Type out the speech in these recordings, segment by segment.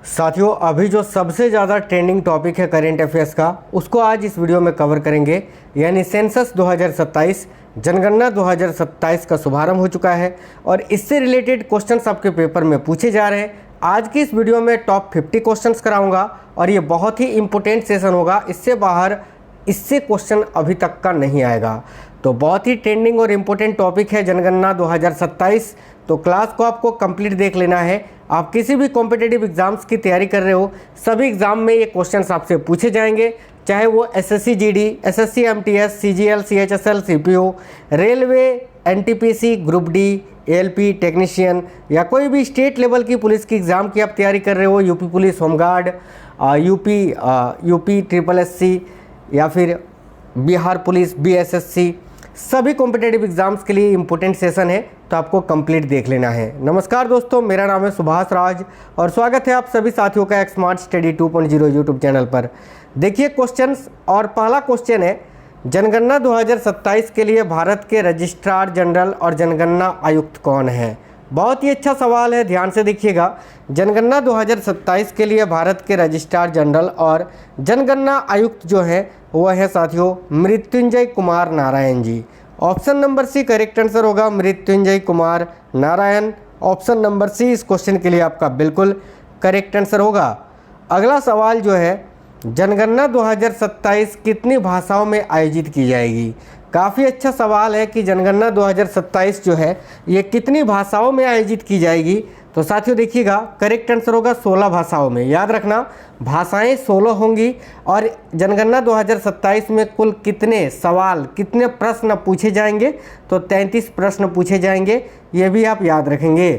साथियों, अभी जो सबसे ज़्यादा ट्रेंडिंग टॉपिक है करेंट अफेयर्स का, उसको आज इस वीडियो में कवर करेंगे। यानी सेंसस 2027, जनगणना 2027 का शुभारंभ हो चुका है और इससे रिलेटेड क्वेश्चंस आपके पेपर में पूछे जा रहे हैं। आज की इस वीडियो में टॉप 50 क्वेश्चंस कराऊंगा और ये बहुत ही इंपॉर्टेंट सेशन होगा। इससे बाहर इससे क्वेश्चन अभी तक का नहीं आएगा। तो बहुत ही ट्रेंडिंग और इम्पोर्टेंट टॉपिक है जनगणना 2027। तो क्लास को आपको कंप्लीट देख लेना है। आप किसी भी कॉम्पिटिटिव एग्जाम्स की तैयारी कर रहे हो, सभी एग्जाम में ये क्वेश्चंस आपसे पूछे जाएंगे, चाहे वो SSC GD, SSC MTS, CGL, CHSL, CPO, railway, NTPC, group D, ALP, technician या कोई भी स्टेट लेवल की पुलिस की एग्ज़ाम की आप तैयारी कर रहे हो, UP police, home guard, UP triple SC या फिर बिहार पुलिस, बीएसएससी, सभी कॉम्पिटिटिव एग्जाम्स के लिए इंपॉर्टेंट सेशन है। तो आपको कंप्लीट देख लेना है। नमस्कार दोस्तों, मेरा नाम है सुभाष राज और स्वागत है आप सभी साथियों का एक स्मार्ट स्टडी 2.0 यूट्यूब चैनल पर। देखिए क्वेश्चंस, और पहला क्वेश्चन है जनगणना 2027 के लिए भारत के रजिस्ट्रार जनरल और जनगणना आयुक्त कौन है। बहुत ही अच्छा सवाल है, ध्यान से देखिएगा। जनगणना 2027 के लिए भारत के रजिस्ट्रार जनरल और जनगणना आयुक्त जो है वह है साथियों Mrityunjay Kumar Narayan ji. Option number C correct answer होगा, Mrityunjay Kumar Narayan. Option number C इस क्वेश्चन के लिए आपका बिल्कुल करेक्ट आंसर होगा। अगला सवाल जो है जनगणना 2027 कितनी भाषाओं में आयोजित की जाएगी। काफ़ी अच्छा सवाल है कि जनगणना 2027 जो है ये कितनी भाषाओं में आयोजित की जाएगी। तो साथियों देखिएगा, करेक्ट आंसर होगा 16 भाषाओं में। याद रखना, भाषाएं 16 होंगी। और जनगणना 2027 में कुल कितने सवाल, कितने प्रश्न पूछे जाएंगे, तो 33 प्रश्न पूछे जाएंगे, ये भी आप याद रखेंगे।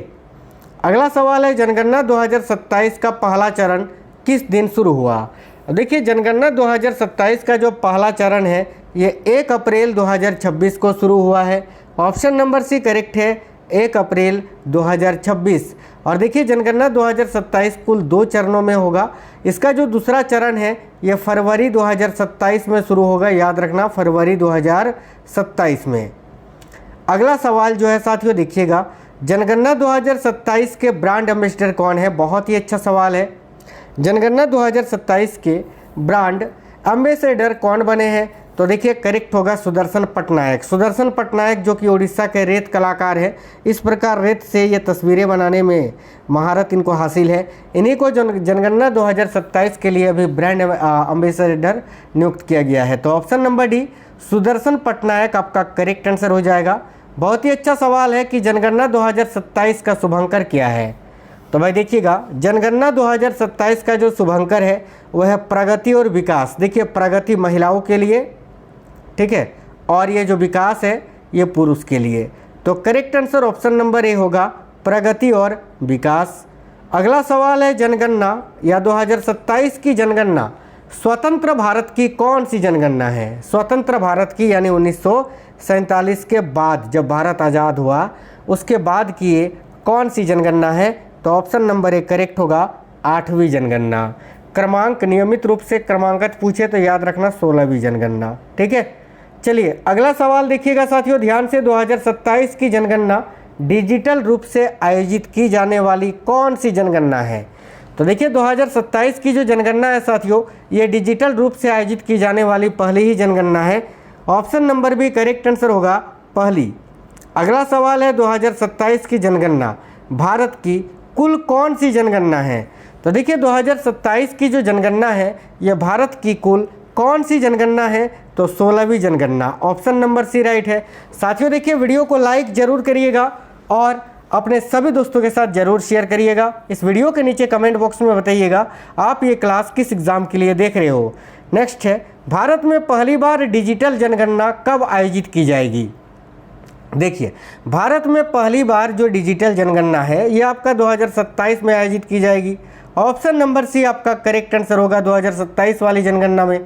अगला सवाल है जनगणना 2027 का पहला चरण किस दिन शुरू हुआ। देखिए जनगणना 2027 का जो पहला चरण है ये 1 अप्रैल 2026 को शुरू हुआ है। ऑप्शन नंबर सी करेक्ट है, 1 अप्रैल 2026। और देखिए जनगणना 2027 कुल 2 चरणों में होगा। इसका जो दूसरा चरण है ये फरवरी 2027 में शुरू होगा। याद रखना, फरवरी 2027 में। अगला सवाल जो है साथियों देखिएगा, जनगणना 2027 के ब्रांड एम्बेसडर कौन है। बहुत ही अच्छा सवाल है। जनगणना 2027 के ब्रांड एम्बेसडर कौन बने हैं। तो देखिए करेक्ट होगा सुदर्शन पटनायक। सुदर्शन पटनायक जो कि उड़ीसा के रेत कलाकार है, इस प्रकार रेत से ये तस्वीरें बनाने में महारत इनको हासिल है। इन्हीं को जनगणना 2027 के लिए अभी ब्रांड एम्बेसडर नियुक्त किया गया है। तो option number D Sudarshan Patnaik आपका करेक्ट आंसर हो जाएगा। बहुत ही अच्छा सवाल है कि जनगणना 2027 का शुभंकर क्या है। तो भाई देखिएगा, जनगणना 2027 का जो शुभंकर है वह है प्रगति और विकास। देखिए प्रगति महिलाओं के लिए, ठीक है, और ये जो विकास है ये पुरुष के लिए। तो correct answer option number A होगा, प्रगति और विकास। अगला सवाल है जनगणना या 2027 की जनगणना स्वतंत्र भारत की कौन सी जनगणना है। स्वतंत्र भारत की यानी 1947 के बाद, जब भारत आज़ाद हुआ उसके बाद की ये कौन सी जनगणना है। तो ऑप्शन नंबर ए करेक्ट होगा, 8वीं जनगणना। क्रमांक नियमित रूप से क्रमांकित पूछे तो याद रखना 16वीं जनगणना। ठीक है, चलिए अगला सवाल देखिएगा साथियों ध्यान से। 2027 की जनगणना डिजिटल रूप से आयोजित की जाने वाली कौन सी जनगणना है। तो देखिए 2027 की जो जनगणना है साथियों ये डिजिटल रूप से आयोजित की जाने वाली पहली ही जनगणना है। Option number B correct answer होगा, पहली। अगला सवाल है 2027 की जनगणना भारत की कुल कौन सी जनगणना है। तो देखिए 2027 की जो जनगणना है यह भारत की कुल कौन सी जनगणना है। तो 16वीं जनगणना। ऑप्शन नंबर सी राइट है। साथियों देखिए वीडियो को लाइक जरूर करिएगा और अपने सभी दोस्तों के साथ जरूर शेयर करिएगा। इस वीडियो के नीचे कमेंट बॉक्स में बताइएगा आप ये क्लास किस एग्ज़ाम के लिए देख रहे हो। नेक्स्ट है भारत में पहली बार डिजिटल जनगणना कब आयोजित की जाएगी। देखिए भारत में पहली बार जो डिजिटल जनगणना है ये आपका 2027 में आयोजित की जाएगी। ऑप्शन नंबर सी आपका करेक्ट आंसर होगा 2027 वाली जनगणना में।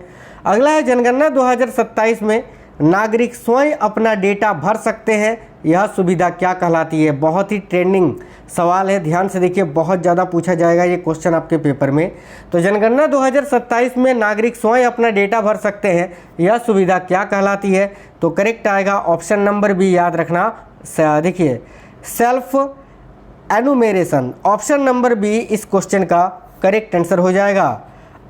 अगला है जनगणना 2027 में नागरिक स्वयं अपना डेटा भर सकते हैं, यह सुविधा क्या कहलाती है। बहुत ही ट्रेंडिंग सवाल है, ध्यान से देखिए, बहुत ज़्यादा पूछा जाएगा ये क्वेश्चन आपके पेपर में। तो जनगणना 2027 में नागरिक स्वयं अपना डेटा भर सकते हैं, यह सुविधा क्या कहलाती है। तो करेक्ट आएगा ऑप्शन नंबर बी, याद रखना। देखिए सेल्फ एनुमेरेशन, ऑप्शन नंबर बी इस क्वेश्चन का करेक्ट आंसर हो जाएगा।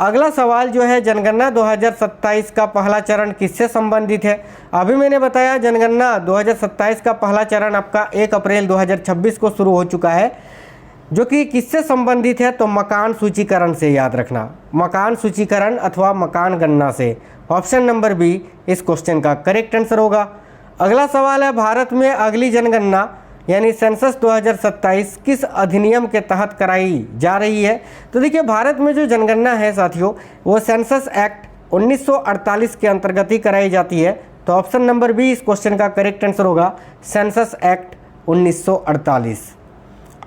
अगला सवाल जो है, जनगणना 2027 का पहला चरण किससे संबंधित है? अभी मैंने बताया जनगणना 2027 का पहला चरण आपका 1 अप्रैल 2026 को शुरू हो चुका है, जो कि किससे संबंधित है? तो मकान सूचीकरण से, याद रखना, मकान सूचीकरण अथवा मकान गणना से। ऑप्शन नंबर बी इस क्वेश्चन का करेक्ट आंसर होगा। अगला सवाल है, भारत में अगली जनगणना यानी सेंसस 2027 किस अधिनियम के तहत कराई जा रही है? तो देखिए, भारत में जो जनगणना है साथियों, वो सेंसस एक्ट 1948 के अंतर्गत ही कराई जाती है। तो ऑप्शन नंबर बी इस क्वेश्चन का करेक्ट आंसर होगा, सेंसस एक्ट 1948।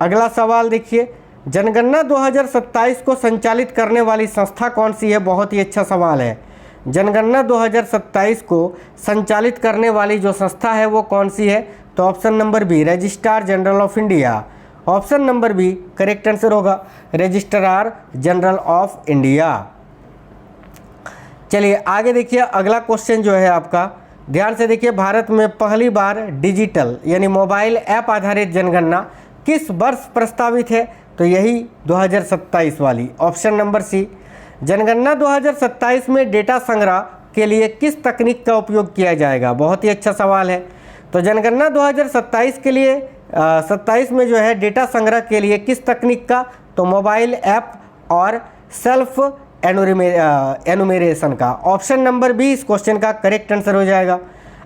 अगला सवाल देखिए, जनगणना 2027 को संचालित करने वाली संस्था कौन सी है? बहुत ही अच्छा सवाल है। जनगणना 2027 को संचालित करने वाली जो संस्था है वो कौन सी है? तो option number B registrar general of India. Option number B correct answer होगा, रजिस्ट्रार जनरल ऑफ इंडिया। चलिए आगे देखिए, अगला क्वेश्चन जो है आपका, ध्यान से देखिए, भारत में पहली बार डिजिटल यानी मोबाइल ऐप आधारित जनगणना किस वर्ष प्रस्तावित है? तो यही 2027 वाली। Option number C. जनगणना 2027 में डेटा संग्रह के लिए किस तकनीक का उपयोग किया जाएगा? बहुत ही अच्छा सवाल है। तो जनगणना 2027 के लिए 27 में जो है डेटा संग्रह के लिए किस तकनीक का? तो मोबाइल ऐप और सेल्फ एनुमेरेशन का। ऑप्शन नंबर बी इस क्वेश्चन का करेक्ट आंसर हो जाएगा।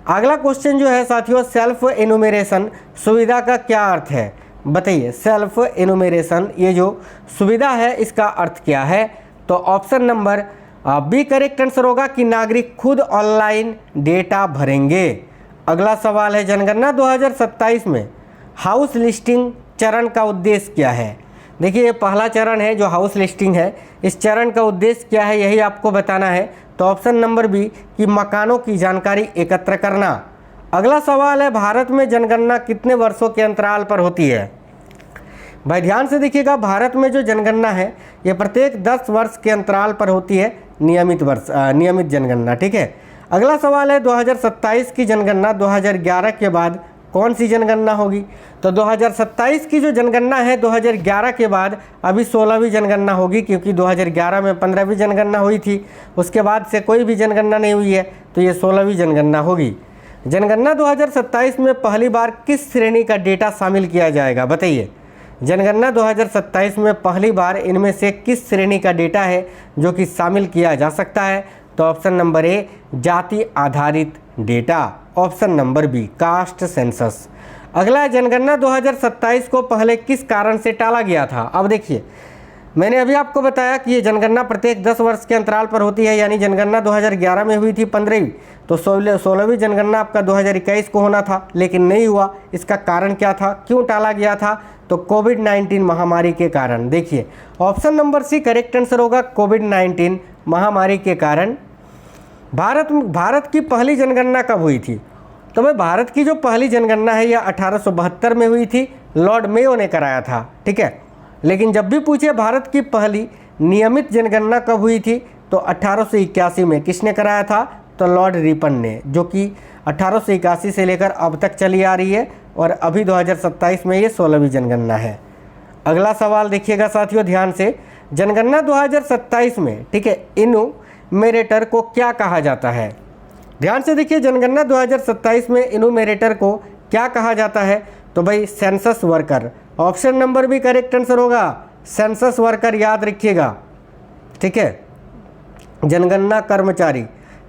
अगला क्वेश्चन जो है साथियों, सेल्फ एनुमेरेशन सुविधा का क्या अर्थ है? बताइए, सेल्फ एनुमेरेशन ये जो सुविधा है इसका अर्थ क्या है? तो option number B correct answer होगा कि नागरिक खुद ऑनलाइन डेटा भरेंगे। अगला सवाल है, जनगणना 2027 में हाउस लिस्टिंग चरण का उद्देश्य क्या है? देखिए, ये पहला चरण है जो हाउस लिस्टिंग है, इस चरण का उद्देश्य क्या है यही आपको बताना है। तो ऑप्शन नंबर बी कि मकानों की जानकारी एकत्र करना। अगला सवाल है, भारत में जनगणना कितने वर्षों के अंतराल पर होती है? भाई ध्यान से देखिएगा, भारत में जो जनगणना है ये प्रत्येक 10 वर्ष के अंतराल पर होती है, नियमित जनगणना। ठीक है। अगला सवाल है, 2027 की जनगणना 2011 के बाद कौन सी जनगणना होगी? तो 2027 की जो जनगणना है 2011 के बाद अभी 16वीं जनगणना होगी, क्योंकि 2011 में 15वीं जनगणना हुई थी, उसके बाद से कोई भी जनगणना नहीं हुई है, तो ये 16वीं जनगणना होगी। जनगणना 2027 में पहली बार किस श्रेणी का डेटा शामिल किया जाएगा? बताइए, जनगणना 2027 में पहली बार इनमें से किस श्रेणी का डेटा है जो कि शामिल किया जा सकता है? तो ऑप्शन नंबर ए जाति आधारित data. Option number B caste census. अगला, जनगणना 2027 को पहले किस कारण से टाला गया था? अब देखिए, मैंने अभी आपको बताया कि ये जनगणना प्रत्येक 10 वर्ष के अंतराल पर होती है, यानी जनगणना 2011 में हुई थी 15वीं, तो 16वीं जनगणना आपका 2021 को होना था, लेकिन नहीं हुआ। इसका कारण क्या था, क्यों टाला गया था? तो कोविड-19 महामारी के कारण। देखिए, option number C correct answer होगा, कोविड-19 महामारी के कारण। भारत की पहली जनगणना कब हुई थी? तो भाई, भारत की जो पहली जनगणना है यह 1872 में हुई थी, लॉर्ड मेयो ने कराया था। ठीक है। लेकिन जब भी पूछे भारत की पहली नियमित जनगणना कब हुई थी, तो 1881 में किसने कराया था? तो लॉर्ड रिपन ने, जो कि 1881 से लेकर अब तक चली आ रही है, और अभी 2027 में ये 16वीं जनगणना है। अगला सवाल देखिएगा साथियों ध्यान से, जनगणना 2027 में, ठीक है, इनुमेरेटर को क्या कहा जाता है? ध्यान से देखिए, जनगणना 2027 में इनुमेरेटर को क्या कहा जाता है? तो भाई census worker. Option number B correct answer होगा, सेंसस वर्कर, याद रखिएगा। ठीक है, जनगणना कर्मचारी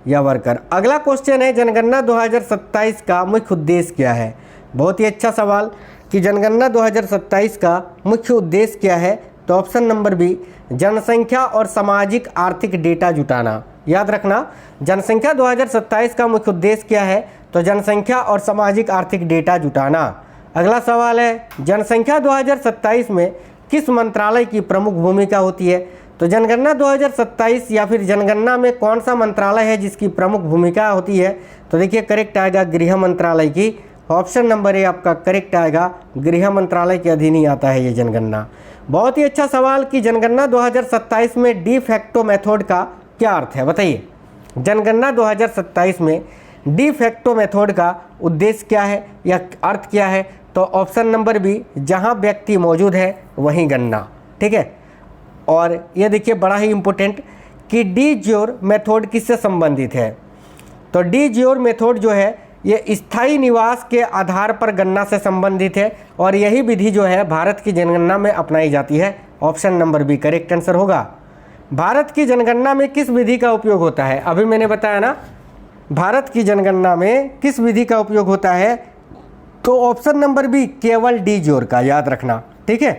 या वर्कर। अगला क्वेश्चन है, जनगणना 2027 का मुख्य उद्देश्य क्या है? बहुत ही अच्छा सवाल कि जनगणना 2027 का मुख्य उद्देश्य क्या है? तो ऑप्शन नंबर बी जनसंख्या और सामाजिक आर्थिक डेटा जुटाना। याद रखना, जनसंख्या 2027 का मुख्य उद्देश्य क्या है? तो जनसंख्या और सामाजिक आर्थिक डेटा जुटाना। अगला सवाल है, जनसंख्या 2027 में किस मंत्रालय की प्रमुख भूमिका होती है? तो जनगणना 2027 या फिर जनगणना में कौन सा मंत्रालय है जिसकी प्रमुख भूमिका होती है? तो देखिए, करेक्ट आएगा गृह मंत्रालय की। ऑप्शन नंबर ए आपका करेक्ट आएगा, गृह मंत्रालय के अधीन ही आता है ये जनगणना। बहुत ही अच्छा सवाल कि जनगणना 2027 में डी फैक्टो मेथड का क्या अर्थ है? बताइए, जनगणना 2027 में डी फैक्टो मेथड का उद्देश्य क्या है या अर्थ क्या है? तो ऑप्शन नंबर बी जहां व्यक्ति मौजूद है वहीं गणना। ठीक है, और ये देखिए बड़ा ही इम्पोर्टेंट कि डी ज्योर मेथड किससे संबंधित है। तो डी ज्योर मेथड जो है ये स्थायी निवास के आधार पर गणना से संबंधित है और यही विधि जो है भारत की जनगणना में अपनाई जाती है। Option number B correct answer होगा। भारत की जनगणना में किस विधि का उपयोग होता है? अभी मैंने बताया ना, भारत की जनगणना में किस विधि का उपयोग होता है, तो ऑप्शन नंबर बी केवल डी ज्योर का, याद रखना, ठीक है।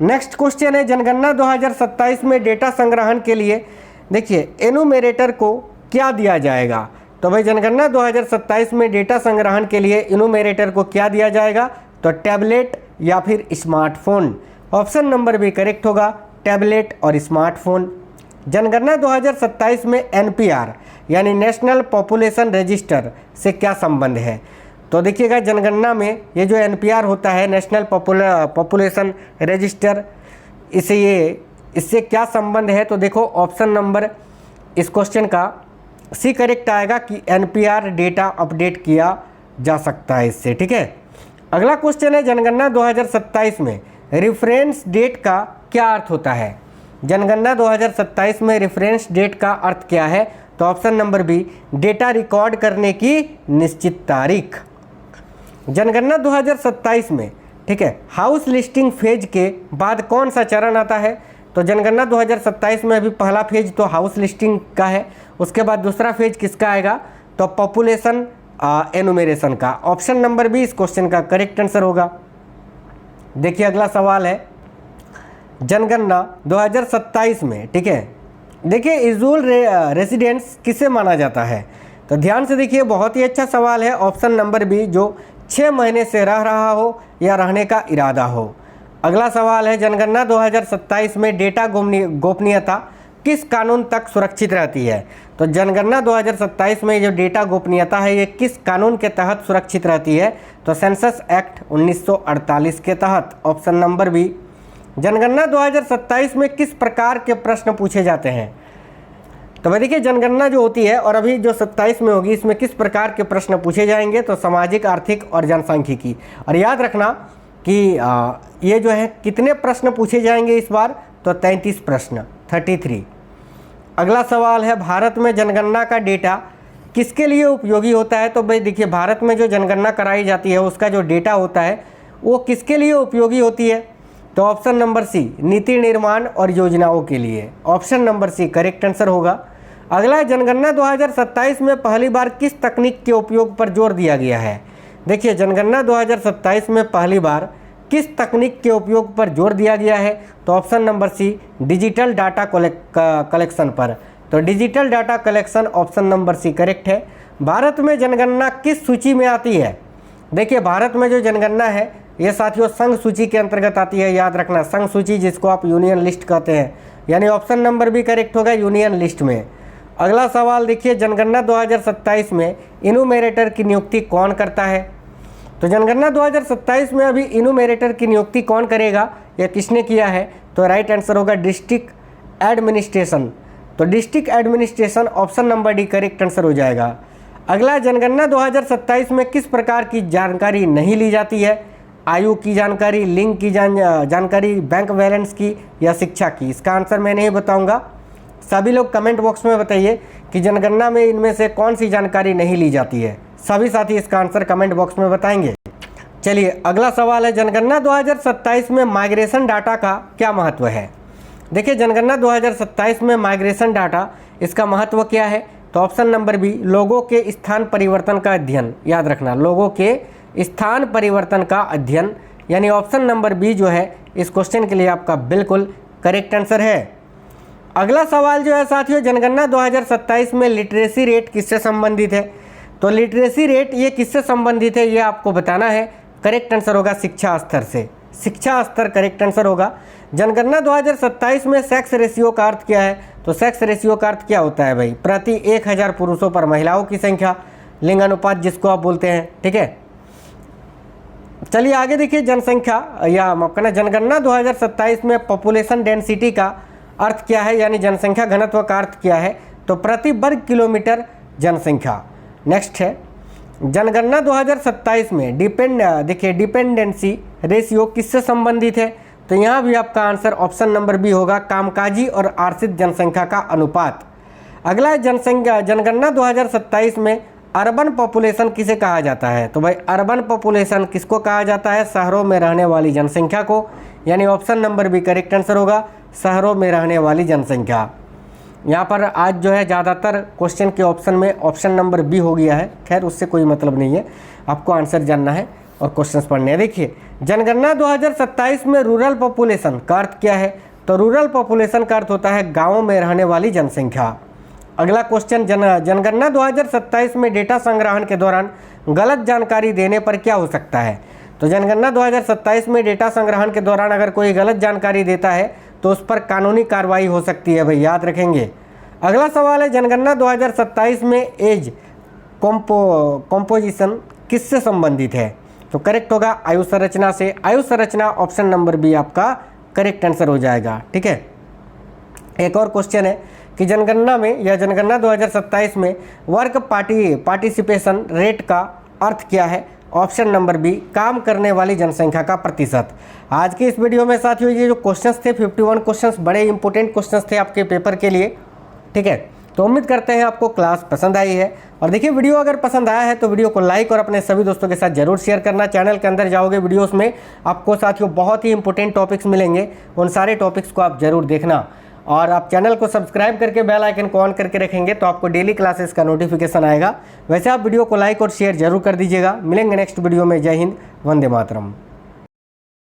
नेक्स्ट क्वेश्चन है जनगणना 2027 में डेटा संग्रहण के लिए देखिए एनुमेरेटर को क्या दिया जाएगा। तो भाई जनगणना 2027 में डेटा संग्रहण के लिए इनुमेरेटर को क्या दिया जाएगा, तो टैबलेट या फिर smartphone. Option number B correct होगा, टैबलेट और स्मार्टफोन। जनगणना 2027 में एनपीआर यानी नेशनल पॉपुलेशन रजिस्टर से क्या संबंध है। तो देखिएगा जनगणना में ये जो एनपीआर होता है नेशनल पॉपुलेशन रजिस्टर, इससे क्या संबंध है। तो देखो ऑप्शन नंबर इस क्वेश्चन का सी करेक्ट आएगा कि एनपीआर डेटा अपडेट किया जा सकता है इससे, ठीक है। अगला क्वेश्चन है जनगणना 2027 में रेफरेंस डेट का क्या अर्थ होता है। जनगणना 2027 में रेफरेंस डेट का अर्थ क्या है, तो option number B data record करने की निश्चित तारीख। जनगणना 2027 में, ठीक है, हाउस लिस्टिंग फेज के बाद कौन सा चरण आता है। तो जनगणना 2027 में अभी पहला फेज तो हाउस लिस्टिंग का है, उसके बाद दूसरा फेज किसका आएगा, तो पॉपुलेशन एनुमेरेशन का। ऑप्शन नंबर बी इस क्वेश्चन का करेक्ट आंसर होगा। देखिए अगला सवाल है जनगणना 2027 में, ठीक है, देखिए यूजुअल रेजिडेंस किसे माना जाता है। तो ध्यान से देखिए बहुत ही अच्छा सवाल है। ऑप्शन नंबर बी जो 6 महीने से रह रहा हो या रहने का इरादा हो। अगला सवाल है जनगणना 2027 में डेटा गोपनीयता किस कानून तक सुरक्षित रहती है। तो जनगणना 2027 में जो डेटा गोपनीयता है ये किस कानून के तहत सुरक्षित रहती है, तो सेंसस एक्ट 1948 के तहत। Option number B. जनगणना 2027 में किस प्रकार के प्रश्न पूछे जाते हैं। तो भाई देखिए जनगणना जो होती है और अभी जो 27 में होगी इसमें किस प्रकार के प्रश्न पूछे जाएंगे, तो सामाजिक, आर्थिक और जनसांख्यिकी। और याद रखना कि ये जो है कितने प्रश्न पूछे जाएंगे इस बार, तो 33 प्रश्न, 33। अगला सवाल है भारत में जनगणना का डेटा किसके लिए उपयोगी होता है। तो भाई देखिए भारत में जो जनगणना कराई जाती है उसका जो डेटा होता है वो किसके लिए उपयोगी होती है। तो ऑप्शन नंबर सी नीति निर्माण और योजनाओं के लिए। Option number C correct answer होगा। अगला जनगणना 2027 में पहली बार किस तकनीक के उपयोग पर जोर दिया गया है। देखिए जनगणना 2027 में पहली बार किस तकनीक के उपयोग पर जोर दिया गया है, तो option number C digital data collection पर। तो digital data collection option number C correct है। भारत में जनगणना किस सूची में आती है। देखिए भारत में जो जनगणना है ये साथियों संघ सूची के अंतर्गत आती है, याद रखना, संघ सूची जिसको आप यूनियन लिस्ट कहते हैं, यानी ऑप्शन नंबर भी करेक्ट होगा यूनियन लिस्ट में। अगला सवाल देखिए जनगणना 2027 में इनुमेरेटर की नियुक्ति कौन करता है। तो जनगणना 2027 में अभी इनुमेरेटर की नियुक्ति कौन करेगा या किसने किया है, तो राइट आंसर होगा डिस्ट्रिक्ट एडमिनिस्ट्रेशन। तो district administration option number D correct answer हो जाएगा। अगला जनगणना 2027 में किस प्रकार की जानकारी नहीं ली जाती है। आयु की जानकारी, लिंग की जानकारी, बैंक बैलेंस की या शिक्षा की। इसका आंसर मैं नहीं बताऊंगा, सभी लोग कमेंट बॉक्स में बताइए कि जनगणना में इनमें से कौन सी जानकारी नहीं ली जाती है। सभी साथी इसका आंसर कमेंट बॉक्स में बताएंगे। चलिए अगला सवाल है जनगणना 2027 में माइग्रेशन डाटा का क्या महत्व है। देखिए जनगणना 2027 में माइग्रेशन डाटा इसका महत्व क्या है, तो ऑप्शन नंबर बी लोगों के स्थान परिवर्तन का अध्ययन। याद रखना लोगों के स्थान परिवर्तन का अध्ययन, यानी ऑप्शन नंबर बी जो है इस क्वेश्चन के लिए आपका बिल्कुल करेक्ट आंसर है। अगला सवाल जो है साथियों जनगणना 2027 में लिटरेसी रेट किससे संबंधित है। तो लिटरेसी रेट ये किससे संबंधित है ये आपको बताना है। करेक्ट आंसर होगा शिक्षा स्तर से, शिक्षा स्तर करेक्ट आंसर होगा। जनगणना 2027 में सेक्स रेशियो का अर्थ क्या है, तो सेक्स रेशियो का अर्थ क्या होता है भाई, प्रति 1000 पुरुषों पर महिलाओं की संख्या, लिंगानुपात जिसको आप बोलते हैं, ठीक है। चलिए आगे देखिए जनसंख्या या माफ करना जनगणना 2027 में पॉपुलेशन डेंसिटी का अर्थ क्या है, यानी जनसंख्या घनत्व का अर्थ क्या है, तो प्रति वर्ग किलोमीटर जनसंख्या। नेक्स्ट है जनगणना 2027 में डिपेंडेंसी रेशियो किससे संबंधित है, तो यहाँ भी आपका आंसर ऑप्शन नंबर बी होगा, कामकाजी और आरक्षित जनसंख्या का अनुपात। अगला है जनसंख्या जनगणना 2027 में अर्बन पॉपुलेशन किसे कहा जाता है? तो भाई अर्बन पॉपुलेशन किसको कहा जाता है? शहरों में रहने वाली जनसंख्या को, यानी option number B correct answer होगा, शहरों में रहने वाली जनसंख्या। यहाँ पर आज जो है ज़्यादातर क्वेश्चन के ऑप्शन में ऑप्शन नंबर बी हो गया है, खैर उससे कोई मतलब नहीं है, आपको आंसर जानना है और क्वेश्चंस पढ़ने हैं। देखिए जनगणना 2027 में रूरल पॉपुलेशन का अर्थ क्या है? तो रूरल पॉपुलेशन का अर्थ होता है गाँवों में रहने वाली जनसंख्या। अगला क्वेश्चन जनगणना 2027 में डेटा संग्रहण के दौरान गलत जानकारी देने पर क्या हो सकता है? तो जनगणना 2027 में डेटा संग्रहण के दौरान अगर कोई गलत जानकारी देता है तो उस पर कानूनी कार्रवाई हो सकती है, भाई याद रखेंगे। अगला सवाल है जनगणना 2027 में एज कॉम्पोजिशन किससे संबंधित है? तो करेक्ट होगा आयु संरचना से। आयु संरचना ऑप्शन नंबर बी आपका करेक्ट आंसर हो जाएगा, ठीक है। एक और क्वेश्चन है कि जनगणना में या जनगणना 2027 में वर्क पार्टिसिपेशन रेट का अर्थ क्या है? ऑप्शन नंबर बी काम करने वाली जनसंख्या का प्रतिशत। आज के इस वीडियो में साथियों ये जो क्वेश्चंस थे 51 क्वेश्चंस बड़े इंपॉर्टेंट क्वेश्चंस थे आपके पेपर के लिए, ठीक है। तो उम्मीद करते हैं आपको क्लास पसंद आई है। और देखिए वीडियो अगर पसंद आया है तो वीडियो को लाइक और अपने सभी दोस्तों के साथ जरूर शेयर करना। चैनल के अंदर जाओगे वीडियोस में आपको साथियों बहुत ही इंपॉर्टेंट टॉपिक्स मिलेंगे, उन सारे टॉपिक्स को आप जरूर देखना। और आप चैनल को सब्सक्राइब करके बेल आइकन को ऑन करके रखेंगे तो आपको डेली क्लासेस का नोटिफिकेशन आएगा। वैसे आप वीडियो को लाइक और शेयर जरूर कर दीजिएगा। मिलेंगे नेक्स्ट वीडियो में। जय हिंद, वंदे मातरम।